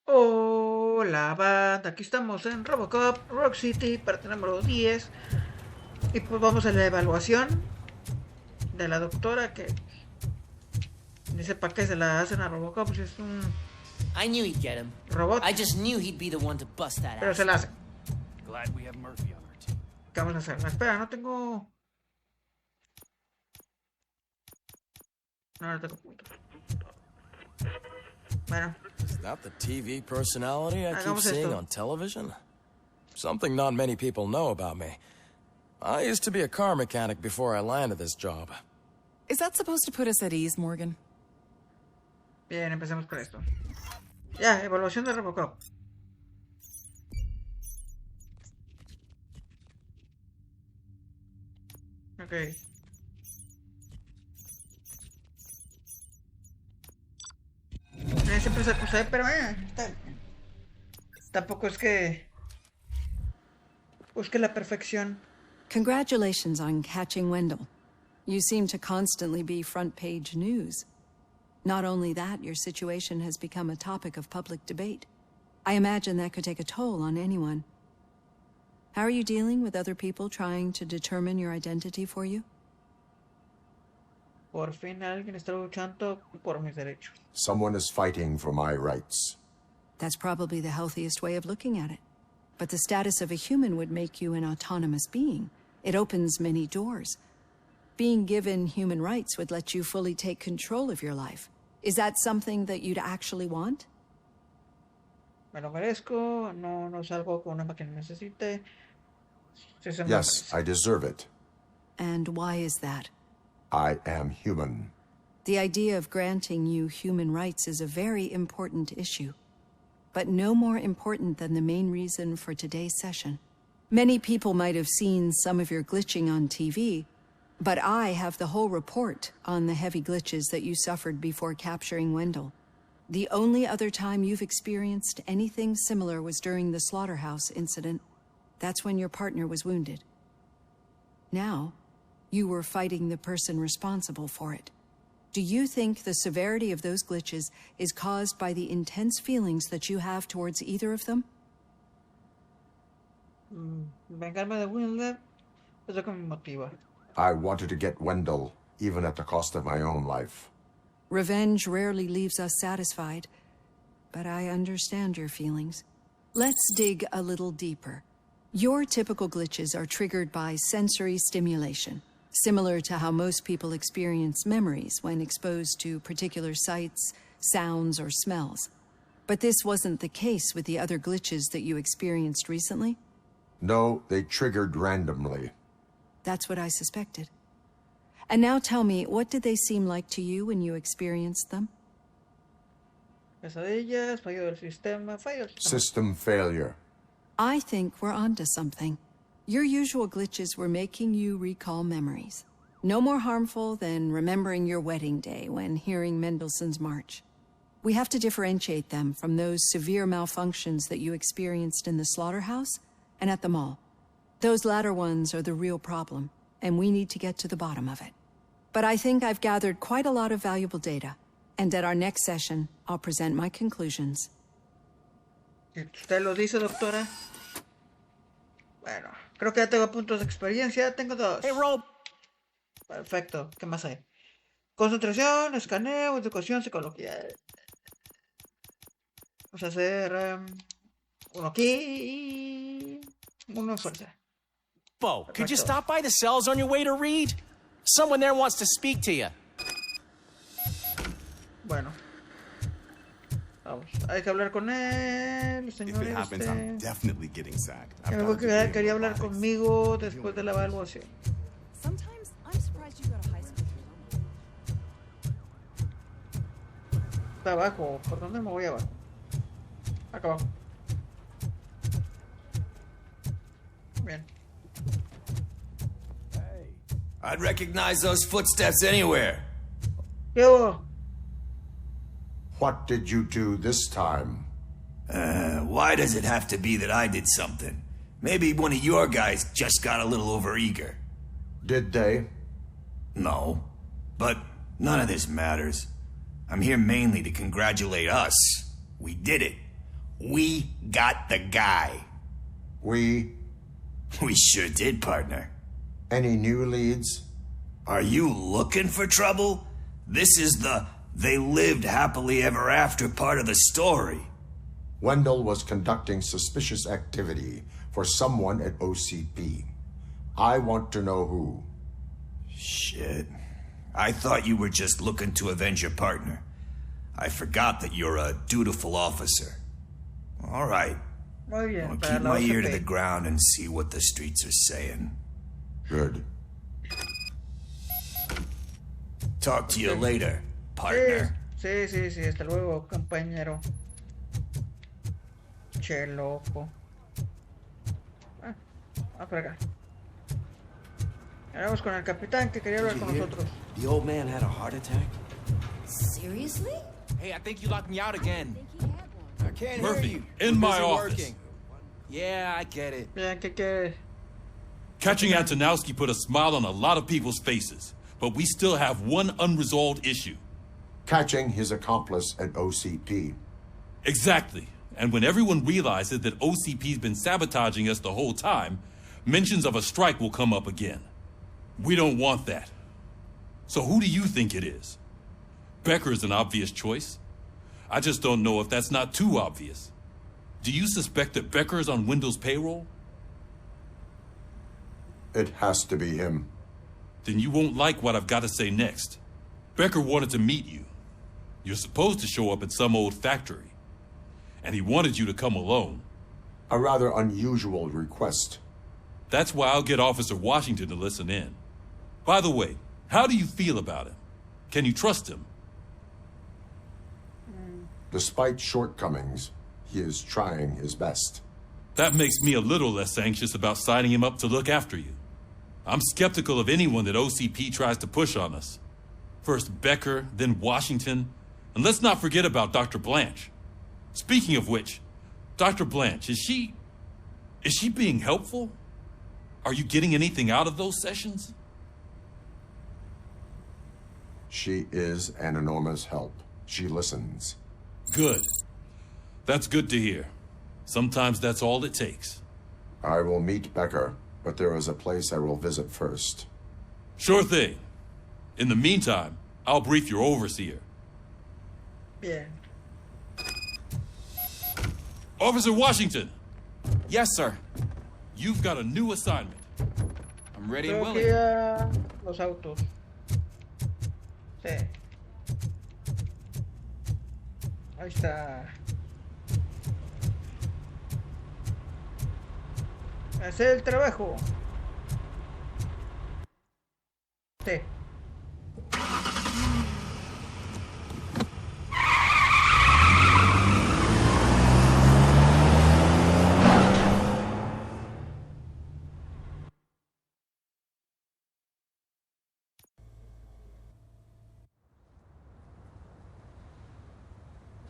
Hola banda, aquí estamos en RoboCop Rogue City, parte número 10. Y pues vamos a la evaluación de la doctora que dice para qué se la hacen a RoboCop, pues es un I knew he'd get him. robot, I just knew he'd be the one to bust that pero ass. se la hacen. Glad we have Murphy on our team. ¿Qué vamos a hacer? No, espera, no tengo... No tengo puntos. Bueno, Is that the TV personality I keep hagamos seeing esto. on television? Something not many people know about me. I used to be a car mechanic before I landed this job. Is that supposed to put us at ease, Morgan? Bien, empecemos con esto. Ya, evaluación de RoboCop. Ok. Siempre se acusa, pero tampoco es que busque la perfección. Congratulations on catching Wendell. You seem to constantly be front-page news. Not only that, your situation has become a topic of public debate. I imagine that could take a toll on anyone. How are you dealing with other people trying to determine your identity for you? Por fin alguien está luchando por mis derechos. Someone is fighting for my rights. That's probably the healthiest way of looking at it. But the status of a human would make you an autonomous being. It opens many doors. Being given human rights would let you fully take control of your life. Is that something that you'd actually want? Me lo merezco, no es algo que una máquina necesite. Sí se me Yes, merece. I deserve it. And why is that? I am human. The idea of granting you human rights is a very important issue, but no more important than the main reason for today's session. Many people might have seen some of your glitching on TV, but I have the whole report on the heavy glitches that you suffered before capturing Wendell. The only other time you've experienced anything similar was during the slaughterhouse incident. That's when your partner was wounded. Now, you were fighting the person responsible for it. Do you think the severity of those glitches is caused by the intense feelings that you have towards either of them? Vengarme de Wendell es lo que me motiva. I wanted to get Wendell, even at the cost of my own life. Revenge rarely leaves us satisfied, but I understand your feelings. Let's dig a little deeper. Your typical glitches are triggered by sensory stimulation, similar to how most people experience memories when exposed to particular sights, sounds, or smells. But this wasn't the case with the other glitches that you experienced recently? No, they triggered randomly. That's what I suspected. And now tell me, what did they seem like to you when you experienced them? Pesadillas, fallo del sistema, fallo del sistema. System failure. I think we're onto something. Your usual glitches were making you recall memories. No more harmful than remembering your wedding day when hearing Mendelssohn's March. We have to differentiate them from those severe malfunctions that you experienced in the slaughterhouse and at the mall. Those latter ones are the real problem, and we need to get to the bottom of it. But I think I've gathered quite a lot of valuable data, and at our next session, I'll present my conclusions. ¿Usted lo dice, doctora? Bueno, creo que ya tengo puntos de experiencia. Tengo 2. Hey, Rob! Perfecto. ¿Qué más hay? Concentración, escaneo, educación, psicología. Vamos a hacer uno aquí y uno en fuerza. Bo, could you Perfecto. stop by the cells on your way to read? Someone there wants to speak to you. Bueno. Vamos. Hay que hablar con él, If señor. it happens, I'm definitely getting sacked. Que me voy a quedar, quería hablar conmigo después de la evaluación. Sometimes I'm surprised you go to high school. Está abajo. ¿Por dónde me voy abajo? Acá abajo. Bien. I'd recognize those footsteps anywhere. ¿Qué hubo? What did you do this time? Why does it have to be that I did something? Maybe one of your guys just got a little overeager. Did they? No. But none of this matters. I'm here mainly to congratulate us. We did it. We got the guy. We... We sure did, partner. Any new leads? Are you looking for trouble? This is the they lived happily ever after part of the story. Wendell was conducting suspicious activity for someone at OCP. I want to know who. Shit. I thought you were just looking to avenge your partner. I forgot that you're a dutiful officer. All right. Muy bien. I'll Para keep la my ear to OCP. the ground and see what the streets are saying. Good. Talk to you later, partner. Sí, sí, sí. Hasta luego, compañero. Che, loco. Por acá. Ahora vamos con el capitán que quería hablar con nosotros. The old man had a heart attack? Seriously? Hey, I think you locked me out again. I can't Murphy, hear you. in We're my busy office. working. Yeah, I get it. Bien, ¿qué? Catching Antonowski put a smile on a lot of people's faces, but we still have one unresolved issue. Catching his accomplice at OCP. Exactly. And when everyone realizes that OCP's been sabotaging us the whole time, mentions of a strike will come up again. We don't want that. So who do you think it is? Becker is an obvious choice. I just don't know if that's not too obvious. Do you suspect that Becker is on Wendell's payroll? It has to be him. Then you won't like what I've got to say next. Becker wanted to meet you. You're supposed to show up at some old factory. And he wanted you to come alone. A rather unusual request. That's why I'll get Officer Washington to listen in. By the way, how do you feel about him? Can you trust him? Despite shortcomings, he is trying his best. That makes me a little less anxious about signing him up to look after you. I'm skeptical of anyone that OCP tries to push on us. First Becker, then Washington, and let's not forget about Dr. Blanche. Speaking of which, Dr. Blanche, is she being helpful? Are you getting anything out of those sessions? She is an enormous help. She listens. Good. That's good to hear. Sometimes that's all it takes. I will meet Becker, but there is a place I will visit first. Sure thing. In the meantime, I'll brief your overseer. Bien. Officer Washington, Yes, sir. you've got a new assignment. I'm ready and Creo que willing. ya los autos. Sí. Ahí está. Hacer el trabajo. Sí.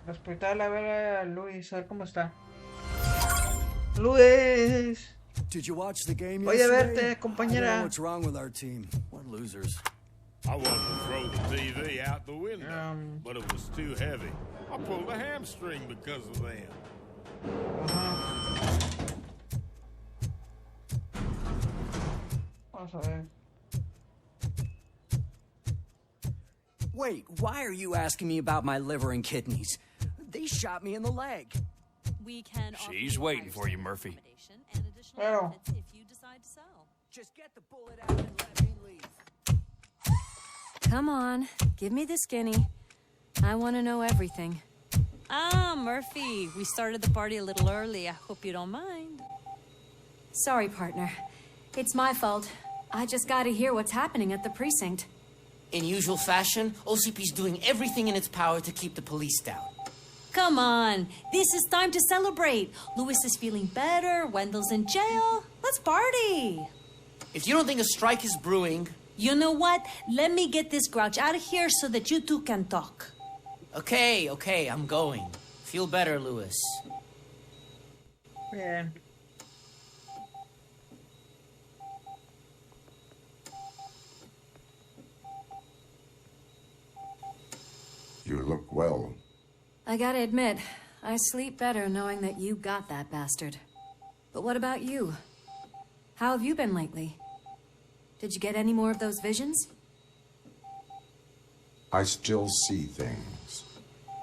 Hospital, a ver a Luis, a ver cómo está. Luis. Did you watch the game Voy a yesterday? verte, I don't compañera. know what's wrong with our team. We're losers. I wanted to throw the TV out the window, but it was too heavy. I pulled a hamstring because of that. Vamos a ver. Wait, why are you asking me about my liver and kidneys? They shot me in the leg. We can She's waiting for you, Murphy. and additional Well. benefits if you decide to sell. Just get the bullet out and let me leave. Come on, give me the skinny. I want to know everything. Ah, Murphy, we started the party a little early. I hope you don't mind. Sorry, partner. It's my fault. I just gotta hear what's happening at the precinct. In usual fashion, OCP's doing everything in its power to keep the police down. Come on, this is time to celebrate. Louis is feeling better, Wendell's in jail. Let's party. If you don't think a strike is brewing... You know what? Let me get this grouch out of here so that you two can talk. Okay, I'm going. Feel better, Louis. Bien. You look well. I gotta admit, I sleep better knowing that you got that bastard. But what about you? How have you been lately? Did you get any more of those visions? I still see things.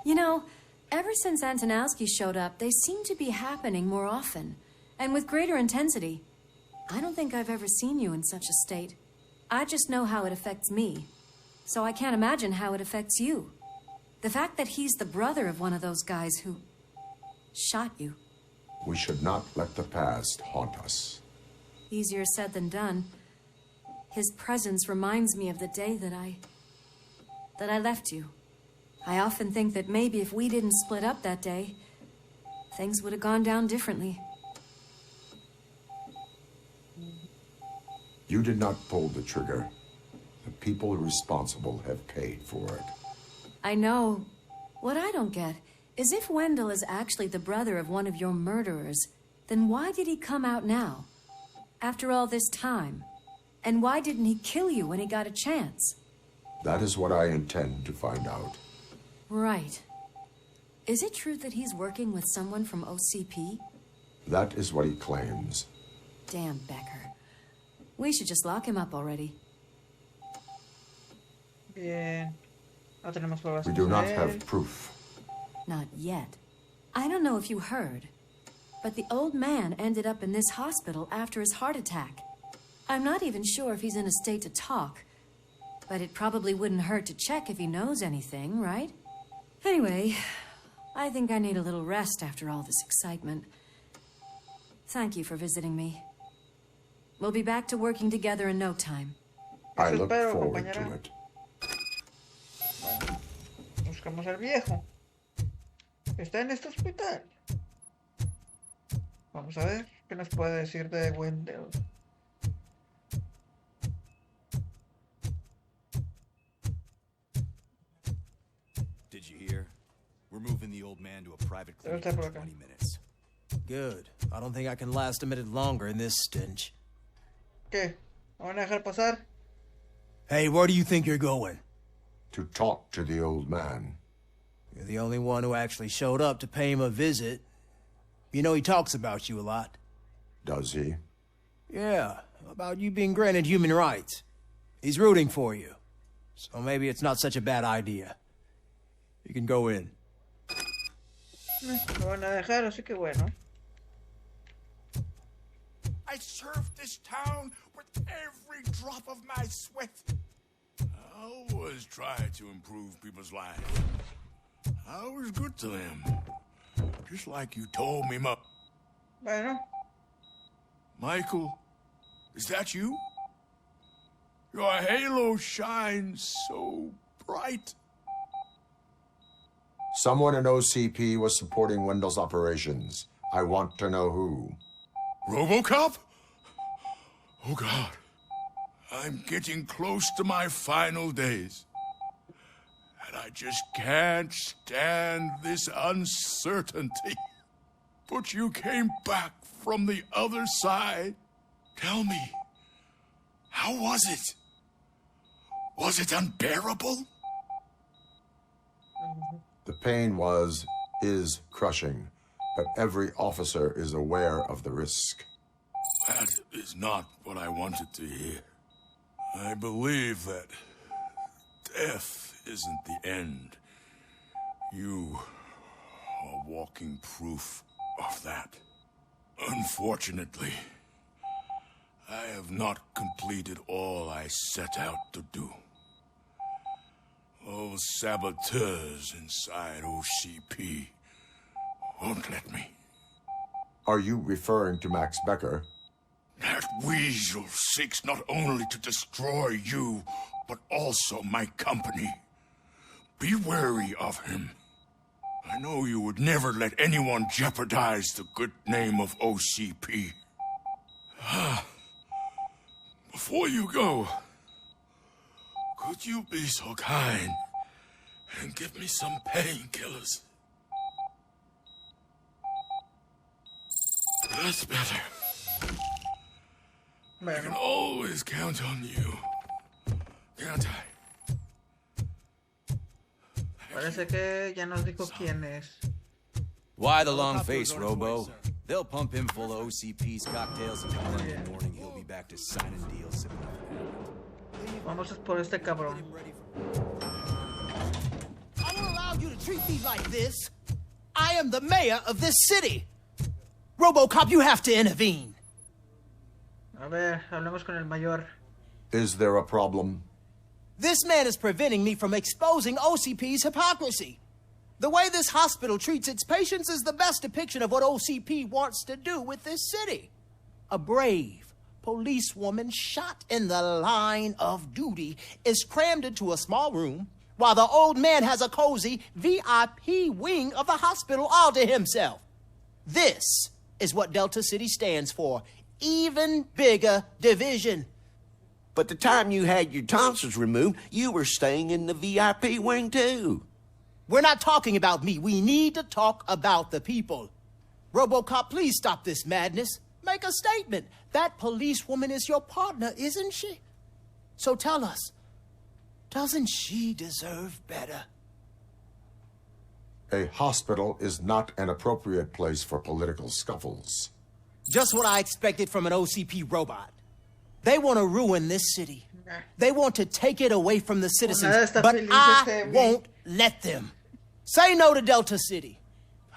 You know, ever since Antonowski showed up, they seem to be happening more often, and with greater intensity. I don't think I've ever seen you in such a state. I just know how it affects me, so I can't imagine how it affects you. The fact that he's the brother of one of those guys who shot you. We should not let the past haunt us. Easier said than done. His presence reminds me of the day that I left you. I often think that maybe if we didn't split up that day, things would have gone down differently. You did not pull the trigger. The people responsible have paid for it. I know. What I don't get is if Wendell is actually the brother of one of your murderers, then why did he come out now? After all this time? And why didn't he kill you when he got a chance? That is what I intend to find out. Right. Is it true that he's working with someone from OCP? That is what he claims. Damn Becker. We should just lock him up already. Bien. No tenemos pruebas. We do not have proof. Not yet. I don't know if you heard, but the old man ended up in this hospital after his heart attack. I'm not even sure if he's in a state to talk, but it probably wouldn't hurt to check if he knows anything, right? Anyway, I think I need a little rest after all this excitement. Thank you for visiting me. We'll be back to working together in no time. I look forward to it. Bueno, buscamos al viejo. Está en este hospital. Vamos a ver qué nos puede decir de Wendell. Did you hear? We're moving the old man to a private clinic in 20 minutes. Good. I don't think I can last a minute longer in this stench. ¿Qué? ¿Me van a dejar pasar? Hey, where do you think you're going? To talk to the old man. You're the only one who actually showed up to pay him a visit. You know he talks about you a lot. Does he? Yeah, about you being granted human rights. He's rooting for you. So maybe it's not such a bad idea. You can go in. Me van a dejar, así que bueno. I served this town with every drop of my sweat. I always try to improve people's lives. I was good to them. Just like you told me, Bueno. Michael, is that you? Your halo shines so bright. Someone in OCP was supporting Wendell's operations. I want to know who. RoboCop? Oh, God. I'm getting close to my final days. And I just can't stand this uncertainty. But you came back from the other side. Tell me, how was it? Was it unbearable? The pain is crushing, but every officer is aware of the risk. That is not what I wanted to hear. I believe that death isn't the end. You are walking proof of that. Unfortunately, I have not completed all I set out to do. Those saboteurs inside OCP won't let me. Are you referring to Max Becker? That weasel seeks not only to destroy you, but also my company. Be wary of him. I know you would never let anyone jeopardize the good name of OCP. Before you go, could you be so kind and give me some painkillers? That's better. I can always count on you. Can't I? Parece que ya nos dijo quién es. Why the long face, Robo? They'll pump him full of OCP's cocktails and Monday morning he'll be back to signing deals. Vamos por este cabrón. I won't allow you to treat me like this. I am the mayor of this city. RoboCop, you have to intervene. A ver, hablemos con el mayor. Is there a problem? This man is preventing me from exposing OCP's hypocrisy. The way this hospital treats its patients is the best depiction of what OCP wants to do with this city. A brave policewoman shot in the line of duty is crammed into a small room while the old man has a cozy VIP wing of the hospital all to himself. This is what Delta City stands for. Even bigger division. But the time you had your tonsils removed, you were staying in the VIP wing too. We're not talking about me. We need to talk about the people. RoboCop, please stop this madness. Make a statement. That policewoman is your partner, isn't she? So tell us, doesn't she deserve better? A hospital is not an appropriate place for political scuffles. Just what I expected from an OCP robot. They want to ruin this city. They want to take it away from the citizens, but I won't let them. Say no to Delta City.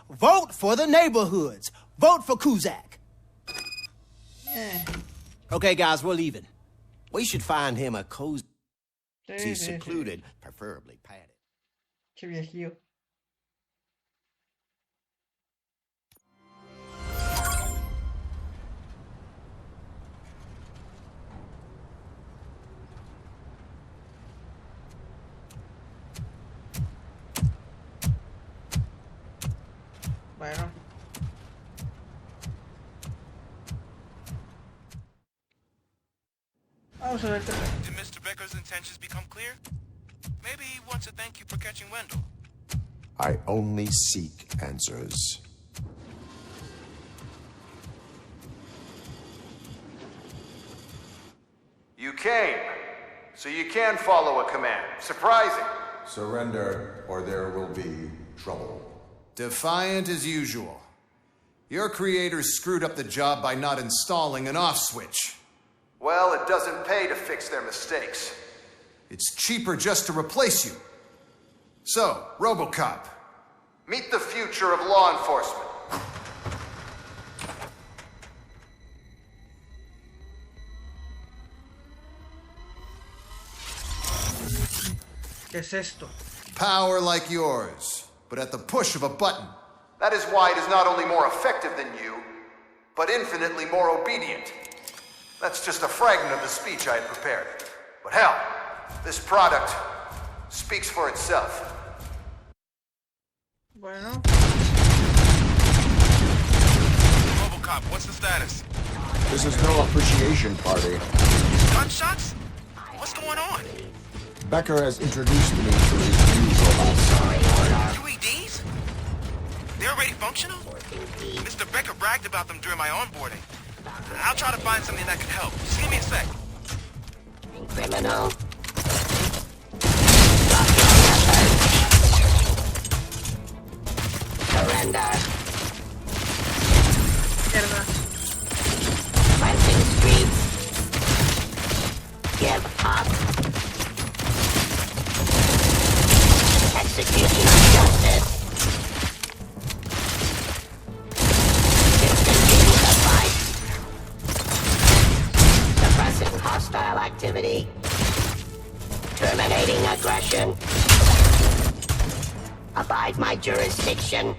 Vote for the neighborhoods. Vote for Kuzak. Okay, guys, we're leaving. We should find him a cozy, secluded, preferably padded. Qué viejillo. Bueno. Vamos a ver. Did Mr. Becker's intentions become clear? Maybe he wants to thank you for catching Wendell. I only seek answers. You came, so you can follow a command. Surprising. Surrender, or there will be trouble. Defiant as usual. Your creators screwed up the job by not installing an off switch. Well, it doesn't pay to fix their mistakes. It's cheaper just to replace you. So, RoboCop, meet the future of law enforcement. ¿Qué es esto? Power like yours, but at the push of a button. That is why it is not only more effective than you, but infinitely more obedient. That's just a fragment of the speech I had prepared. But hell, this product speaks for itself. Bueno. RoboCop, what's the status? This is no appreciation party. Gunshots? What's going on? Becker has introduced me to his new robots. UEDs? They're already functional? Mr. Becker bragged about them during my onboarding. I'll try to find something that could help. Just give me a sec. Criminal. Surrender. Cleansing streets. Give up. Execution of justice. Discontinue the fight. Suppressing hostile activity. Terminating aggression. Abide my jurisdiction.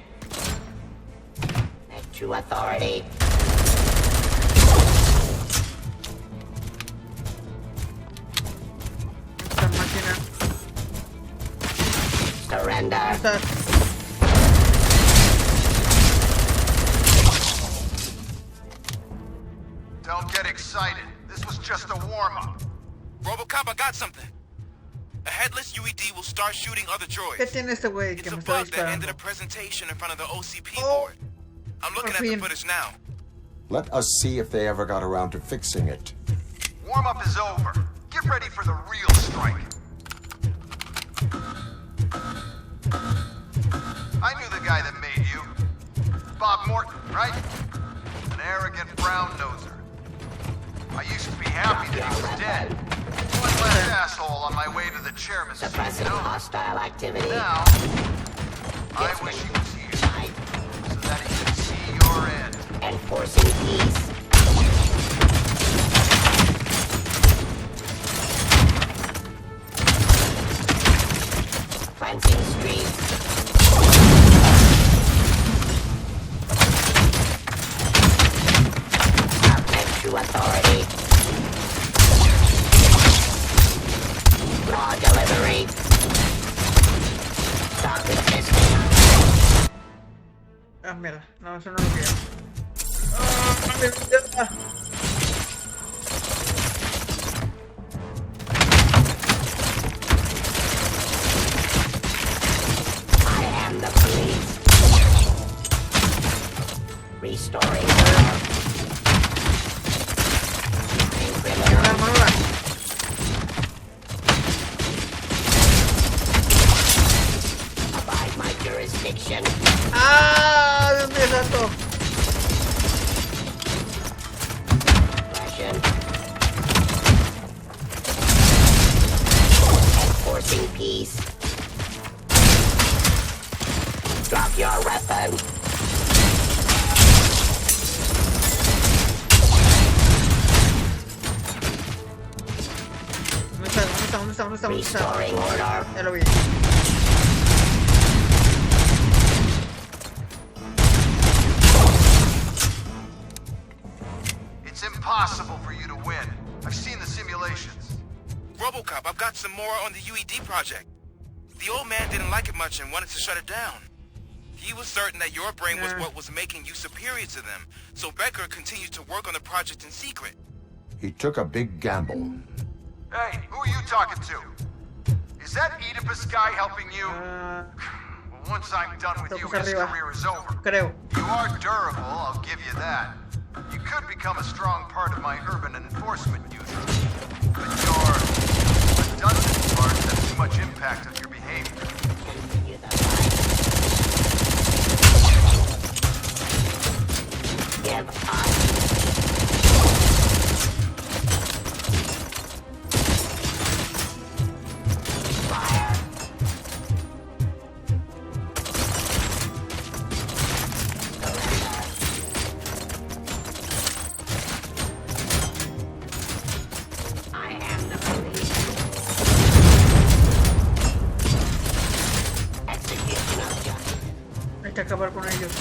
Act to authority. Surrender. Don't get excited. This was just a warm-up. RoboCop, I got something. A headless UED will start shooting other droids. ¿Qué tiene este güey que me está Bug that ended disparando? a presentation in front of the OCP board. I'm looking at the footage now. Let us see if they ever got around to fixing it. Warm-up is over. Get ready for the real strike. I knew the guy that made you. Bob Morton, right? An arrogant brown-noser. I used to be happy that he was dead. One less asshole on my way to the chairman's seat. Suppressing hostile activity. Now, I wish he was here, so that he could see your end. Enforcing peace. Cleansing streets. Submit to authority. Law delivery. Stop resisting. Ah, mira, no, eso no lo quiero. Ah, mira. I am the police. Restoring order. Criminal. Abide my jurisdiction. Ah, Dios mío santo. Aggression. Enforcing peace. Drop your weapon. ¿Dónde está? Restoring order. Ya lo vi. It's impossible for you to win. I've seen the simulations. RoboCop, I've got some more on the UED project. The old man didn't like it much and wanted to shut it down. He was certain that your brain was what was making you superior to them, so Becker continued to work on the project in secret. He took a big gamble. Hey, who are you talking to? Is that Oedipus guy helping you? Well, once I'm done with you, his career is over. Creo. You are durable, I'll give you that. You could become a strong part of my urban enforcement unit. But your redundant parts have too much impact on your behavior. Give up. Fire. I am the police. Execution of justice. Hay que acabar con ellos.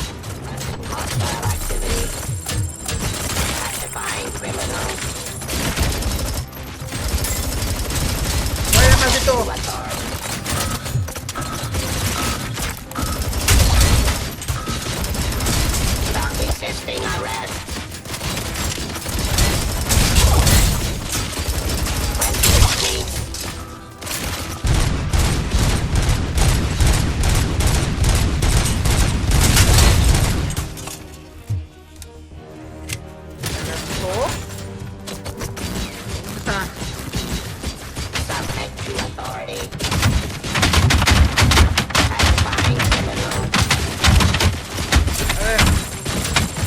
Hostile activity. Classifying criminals. Vaya, maldito. Stop resisting arrest. Subject to authority. Classifying criminals.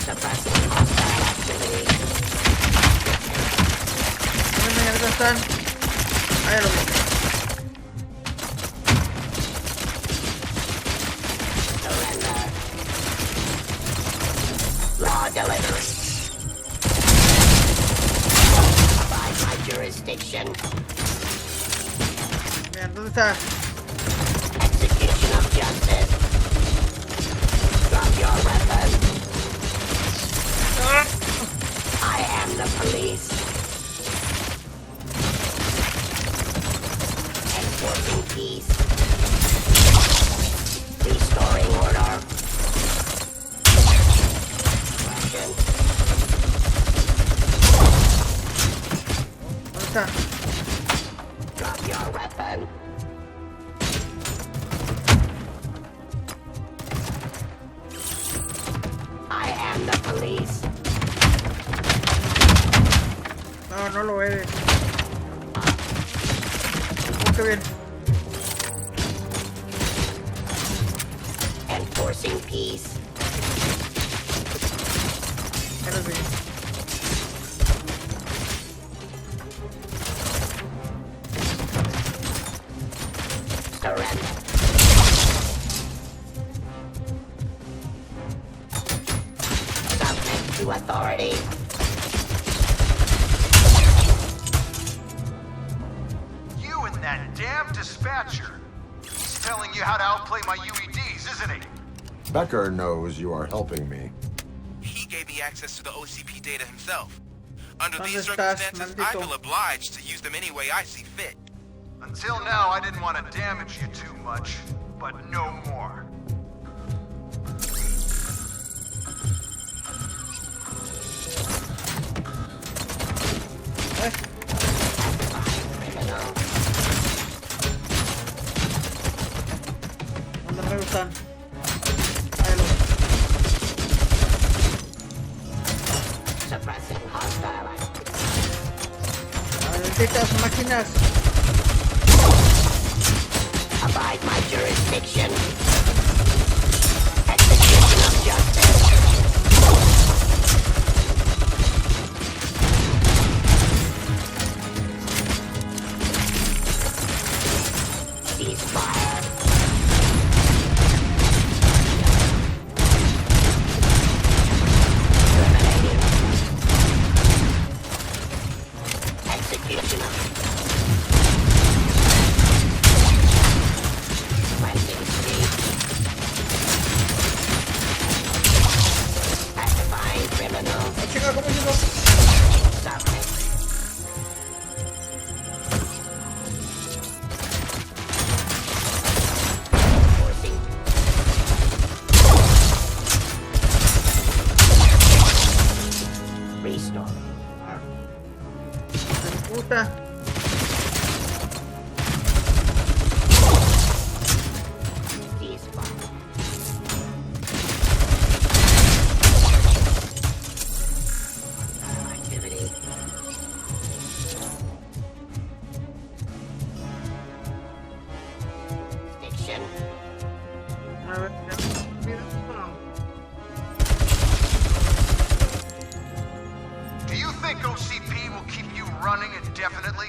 Suppressing hostile activity. ¿Dónde están? Ahí lo vi. Surrender. Law delivery. Abide my jurisdiction. Bien, ¿dónde está? Execution of justice. Drop your weapon. I am the police. Enforcing peace. Restoring order. Aggression. ¿Dónde está? Drop your weapon. I am the police. No, no lo eres. Oh, qué bien. Enforcing peace. to authority. You and that damn dispatcher. He's telling you how to outplay my UEDs, isn't he? Becker knows you are helping me. He gave me access to the OCP data himself. Under ¿Dónde these estás, circumstances, I maldito? feel obliged to use them any way I see fit. Until now, I didn't want to damage you too much, but no more. ¿Dónde me están? Suppressing hostile Malditas máquinas. Abide my jurisdiction. Execution of justice. Ceasefire. Terminating. Execution of planting seed. Pacifying criminals. Chica, ¿cómo llegó? Stop it. Forcing. Restore. Puta. Ceasefire. Activity. Diction. A ver, mira. Do you think OCP will keep you running indefinitely?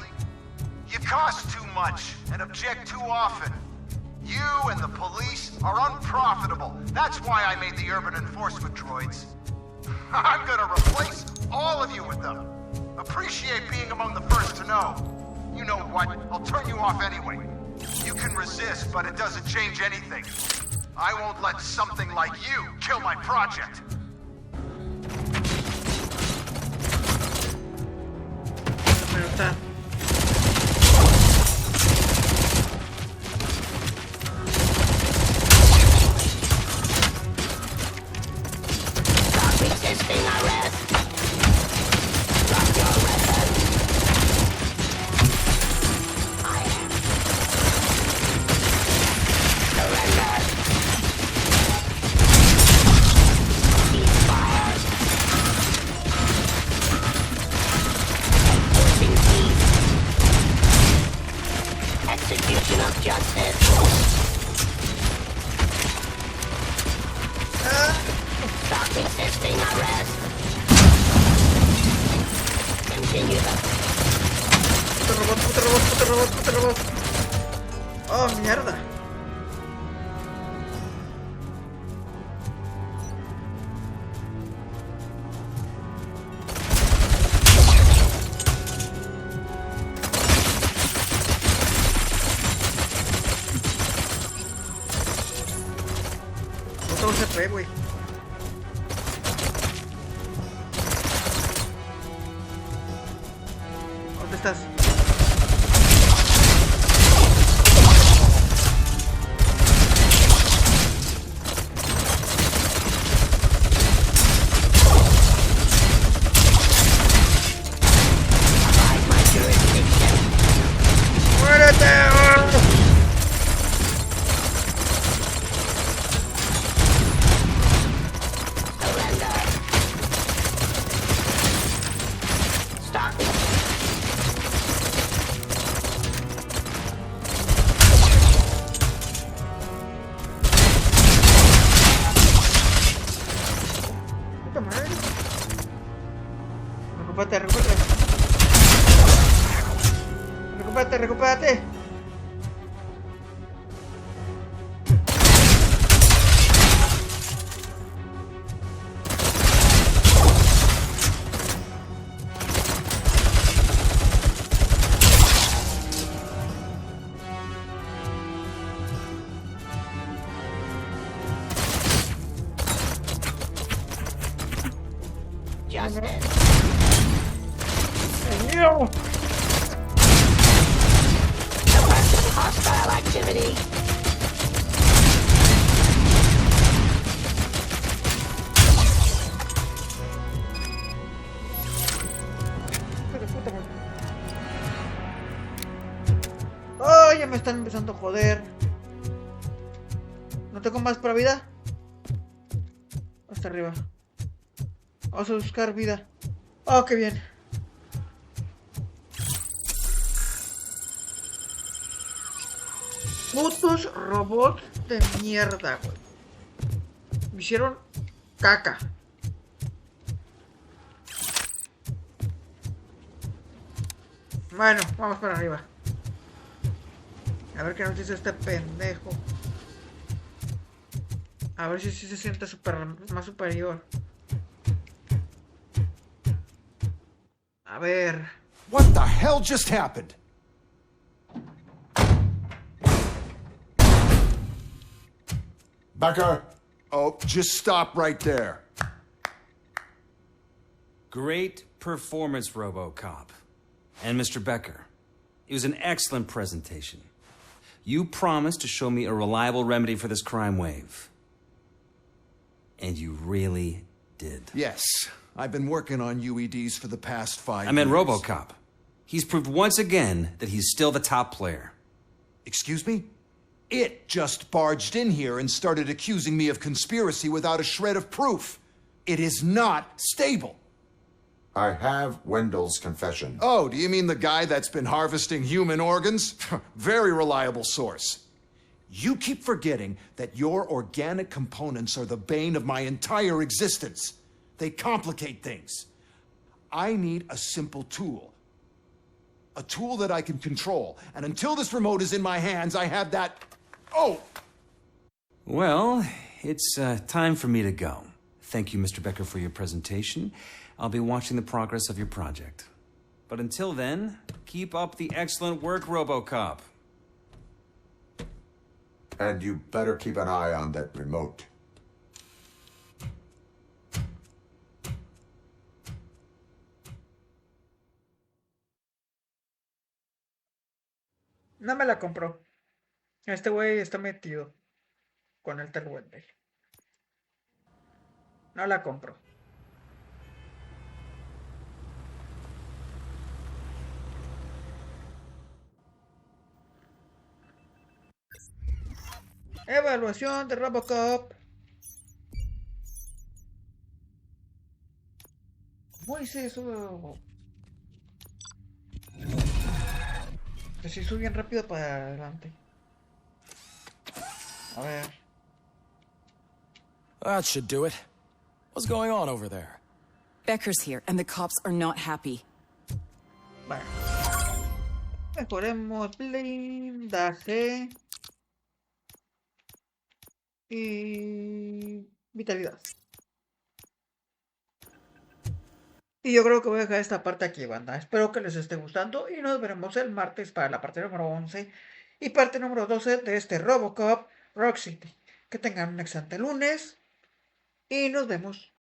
You cost too much and object too often. You and the police are unprofitable. That's why I made the urban enforcement droids. I'm gonna replace all of you with them. Appreciate being among the first to know. You know what? I'll turn you off anyway. You can resist, but it doesn't change anything. I won't let something like you kill my project. Pero está. Stop resisting arrest. Drop your weapon. I am. Surrender. Ceasefire. Enforcing peace. Execution of justice. Stop resisting arrest. Continue the Puto robot. Oh, mierda. Otro CP, güey. ¿Dónde estás? abide my jurisdiction. ¡Muérete! Surrender. Stop it. Puta madre. Recupérate. justice. ¡No! Hostile activity. ¡Oh, ya me están empezando a joder! ¿No tengo más para vida? Hasta arriba. Vamos a buscar vida. ¡Oh, qué bien! Putos robots de mierda, güey. Me hicieron caca. Bueno, vamos para arriba. A ver qué nos dice este pendejo. A ver si se siente más superior. A ver. What the hell just happened? Becker? Oh, just stop right there. Great performance, RoboCop. And Mr. Becker, it was an excellent presentation. You promised to show me a reliable remedy for this crime wave. And you really did. Yes, I've been working on UEDs for the past 5 years. I meant RoboCop. He's proved once again that he's still the top player. Excuse me? It just barged in here and started accusing me of conspiracy without a shred of proof. It is not stable. I have Wendell's confession. Oh, do you mean the guy that's been harvesting human organs? Very reliable source. You keep forgetting that your organic components are the bane of my entire existence. They complicate things. I need a simple tool. A tool that I can control. And until this remote is in my hands, I have that... Oh! Well, it's time for me to go. Thank you, Mr. Becker, for your presentation. I'll be watching the progress of your project. But until then, keep up the excellent work, RoboCop. And you better keep an eye on that remote. No me la compró. Este güey está metido con el tal Wendell. No la compró. Evaluación de RoboCop. ¿Cómo hice eso? Que se hizo bien rápido para adelante. A ver. That should do it. What's going on over there? Becker's here, and the cops are not happy. Bueno. Mejoremos blindaje. Y vitalidad. Y yo creo que voy a dejar esta parte aquí, banda. Espero que les esté gustando y nos veremos el martes para la parte número 11 y parte número 12 de este RoboCop Rogue City. Que tengan un excelente lunes y nos vemos.